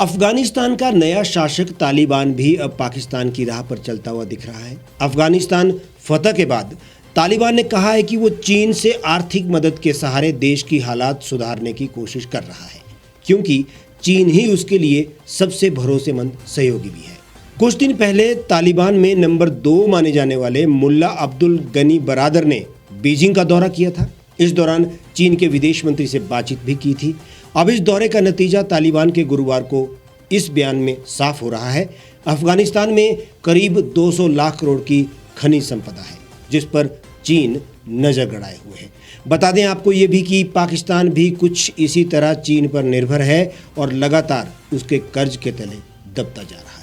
अफगानिस्तान का नया शासक तालिबान भी अब पाकिस्तान की राह पर चलता हुआ दिख रहा है। अफगानिस्तान फतह के बाद तालिबान ने कहा है कि वो चीन से आर्थिक मदद के सहारे देश की हालात सुधारने की कोशिश कर रहा है, क्योंकि चीन ही उसके लिए सबसे भरोसेमंद सहयोगी भी है। कुछ दिन पहले तालिबान में नंबर 2 माने जाने वाले मुल्ला अब्दुल गनी बरादर ने बीजिंग का दौरा किया था। इस दौरान चीन के विदेश मंत्री से बातचीत भी की थी। अब इस दौरे का नतीजा तालिबान के गुरुवार को इस बयान में साफ हो रहा है। अफगानिस्तान में करीब 200 लाख करोड़ की खनिज संपदा है, जिस पर चीन नजर गड़ाए हुए है। बता दें आपको ये भी कि पाकिस्तान भी कुछ इसी तरह चीन पर निर्भर है और लगातार उसके कर्ज के तले दबता जा रहा है।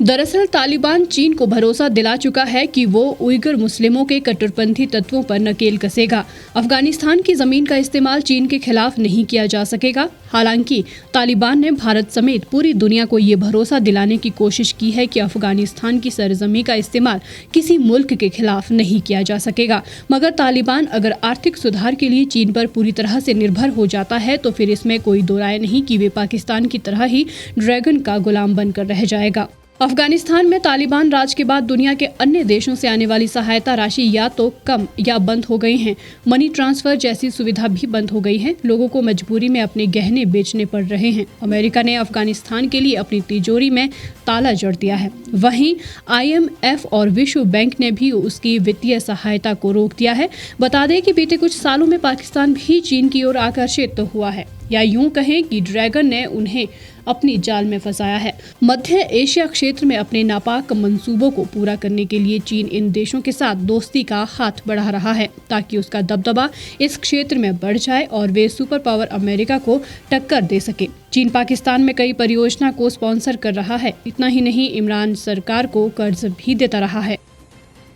दरअसल तालिबान चीन को भरोसा दिला चुका है कि वो उइगर मुस्लिमों के कट्टरपंथी तत्वों पर नकेल कसेगा। अफगानिस्तान की जमीन का इस्तेमाल चीन के खिलाफ नहीं किया जा सकेगा। हालांकि तालिबान ने भारत समेत पूरी दुनिया को ये भरोसा दिलाने की कोशिश की है कि अफगानिस्तान की सरजमी का इस्तेमाल किसी मुल्क के खिलाफ नहीं किया जा सकेगा। मगर तालिबान अगर आर्थिक सुधार के लिए चीन पर पूरी तरह से निर्भर हो जाता है तो फिर इसमें कोई दो राय नहीं कि वे पाकिस्तान की तरह ही ड्रैगन का गुलाम बनकर रह जाएगा। अफगानिस्तान में तालिबान राज के बाद दुनिया के अन्य देशों से आने वाली सहायता राशि या तो कम या बंद हो गई हैं। मनी ट्रांसफर जैसी सुविधा भी बंद हो गई है। लोगों को मजबूरी में अपने गहने बेचने पड़ रहे हैं। अमेरिका ने अफगानिस्तान के लिए अपनी तिजोरी में ताला जड़ दिया है। वहीं IMF और विश्व बैंक ने भी उसकी वित्तीय सहायता को रोक दिया है। बता दें कि बीते कुछ सालों में पाकिस्तान भी चीन की ओर आकर्षित हुआ है, या यूं कहें कि ड्रैगन ने उन्हें अपनी जाल में फंसाया है। मध्य एशिया क्षेत्र में अपने नापाक मंसूबों को पूरा करने के लिए चीन इन देशों के साथ दोस्ती का हाथ बढ़ा रहा है, ताकि उसका दबदबा इस क्षेत्र में बढ़ जाए और वे सुपर पावर अमेरिका को टक्कर दे सके। चीन पाकिस्तान में कई परियोजना को स्पॉन्सर कर रहा है। इतना ही नहीं, इमरान सरकार को कर्ज भी देता रहा है।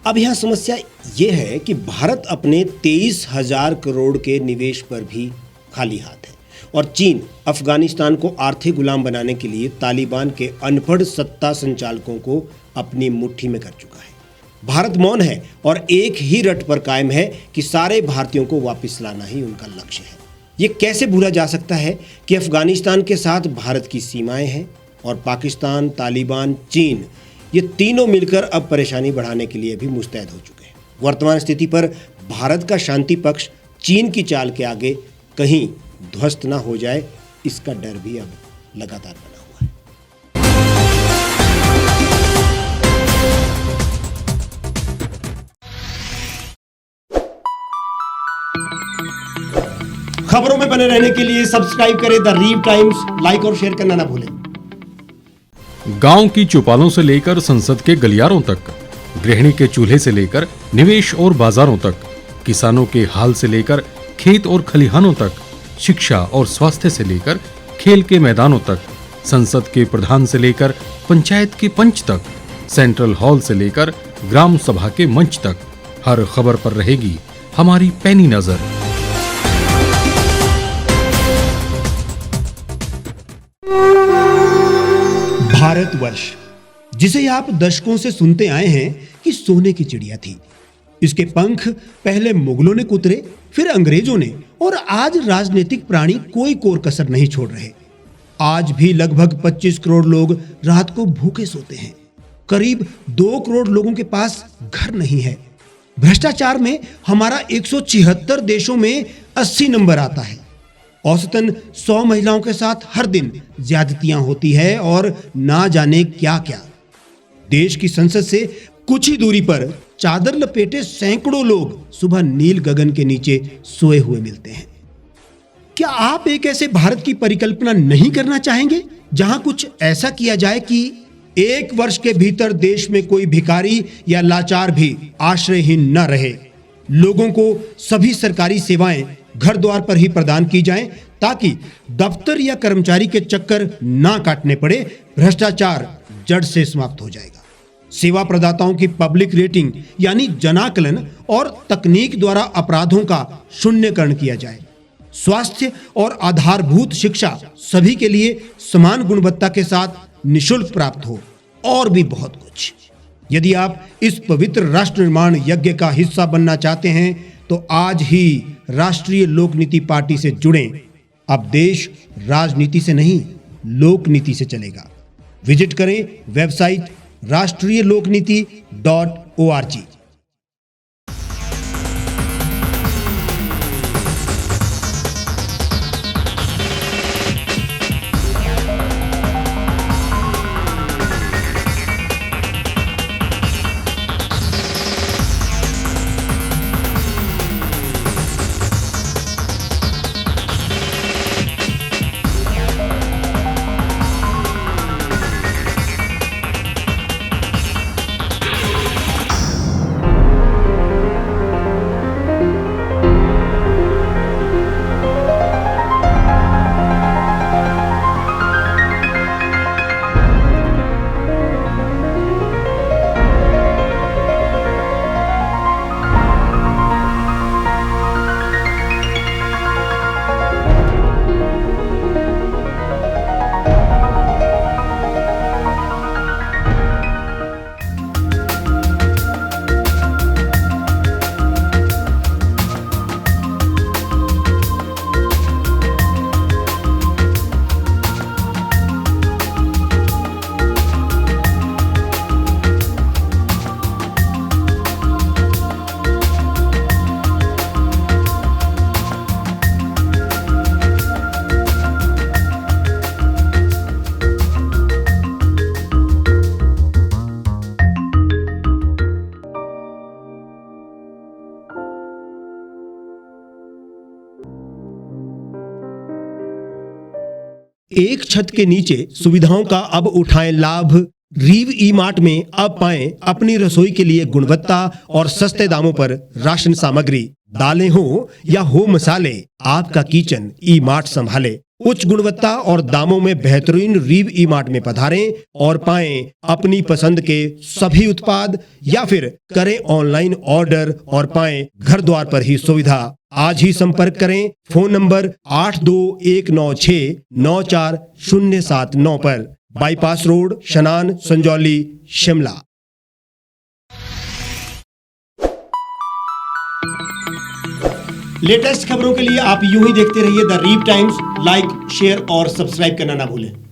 अब यहाँ समस्या ये है कि भारत अपने 23,000 करोड़ के निवेश पर भी खाली हाथ है और चीन अफगानिस्तान को आर्थिक गुलाम बनाने के लिए तालिबान के अनपढ़ सत्ता संचालकों को अपनी मुट्ठी में कर चुका है। भारत मौन है और एक ही रट पर कायम है कि सारे भारतीयों को वापस लाना ही उनका लक्ष्य है। ये कैसे भूला जा सकता है कि अफगानिस्तान के साथ भारत की सीमाएं हैं और पाकिस्तान, तालिबान, चीन ये तीनों मिलकर अब परेशानी बढ़ाने के लिए भी मुस्तैद हो चुके हैं। वर्तमान स्थिति पर भारत का शांति पक्ष चीन की चाल के आगे कहीं ध्वस्त ना हो जाए, इसका डर भी अब लगातार बना हुआ है। खबरों में बने रहने के लिए सब्सक्राइब करें द रीव टाइम्स, लाइक और शेयर करना ना भूलें। गांव की चौपालों से लेकर संसद के गलियारों तक, गृहिणी के चूल्हे से लेकर निवेश और बाजारों तक, किसानों के हाल से लेकर खेत और खलिहानों तक, शिक्षा और स्वास्थ्य से लेकर खेल के मैदानों तक, संसद के प्रधान से लेकर पंचायत के पंच तक, सेंट्रल हॉल से लेकर ग्राम सभा के मंच तक, हर खबर पर रहेगी हमारी पैनी नजर। भारतवर्ष, जिसे आप दशकों से सुनते आए हैं कि सोने की चिड़िया थी, इसके पंख पहले मुगलों ने कुतरे, फिर अंग्रेजों ने, और आज राजनीतिक प्राणी कोई कोर कसर नहीं छोड़ रहे। आज भी लगभग 25 करोड़ लोग रात को भूखे सोते हैं। करीब 2 करोड़ लोगों के पास घर नहीं है। भ्रष्टाचार में हमारा 176 देशों में 80 नंबर आता है। औसतन 100 महिलाओं के साथ हर दिन ज्यादतियां होती है और ना जाने क्या क्या। देश की संसद से कुछ ही दूरी पर चादर लपेटे सैकड़ों लोग सुबह नील गगन के नीचे सोए हुए मिलते हैं। क्या आप एक ऐसे भारत की परिकल्पना नहीं करना चाहेंगे जहां कुछ ऐसा किया जाए कि 1 वर्ष के भीतर देश में कोई भिखारी या लाचार भी आश्रयहीन न रहे? लोगों को सभी सरकारी सेवाएं घर द्वार पर ही प्रदान की जाएं, ताकि दफ्तर या कर्मचारी के चक्कर ना काटने पड़े। भ्रष्टाचार जड़ से समाप्त हो जाएगा। सेवा प्रदाताओं की पब्लिक रेटिंग यानी जनाकलन और तकनीक द्वारा अपराधों का शून्यकरण किया जाए। स्वास्थ्य और आधारभूत शिक्षा सभी के लिए समान गुणवत्ता के साथ निशुल्क प्राप्त हो, और भी बहुत कुछ। यदि आप इस पवित्र राष्ट्र निर्माण यज्ञ का हिस्सा बनना चाहते हैं तो आज ही राष्ट्रीय लोक नीति पार्टी से जुड़ें। अब देश राजनीति से नहीं लोक नीति से चलेगा। विजिट करें वेबसाइट राष्ट्रीयलोकनीति.org। एक छत के नीचे सुविधाओं का अब उठाएं लाभ। रीव ई मार्ट में अब पाएं अपनी रसोई के लिए गुणवत्ता और सस्ते दामों पर राशन सामग्री। दालें हो या हो मसाले, आपका किचन ई मार्ट संभाले। उच्च गुणवत्ता और दामों में बेहतरीन रीव ई मार्ट में पधारें और पाएं अपनी पसंद के सभी उत्पाद, या फिर करें ऑनलाइन ऑर्डर और पाएं घर द्वार पर ही सुविधा। आज ही संपर्क करें फोन नंबर 8219694079 पर, बाईपास रोड, शनान, संजौली, शिमला। लेटेस्ट खबरों के लिए आप यूं ही देखते रहिए द रीव टाइम्स। लाइक, शेयर और सब्सक्राइब करना ना भूलें।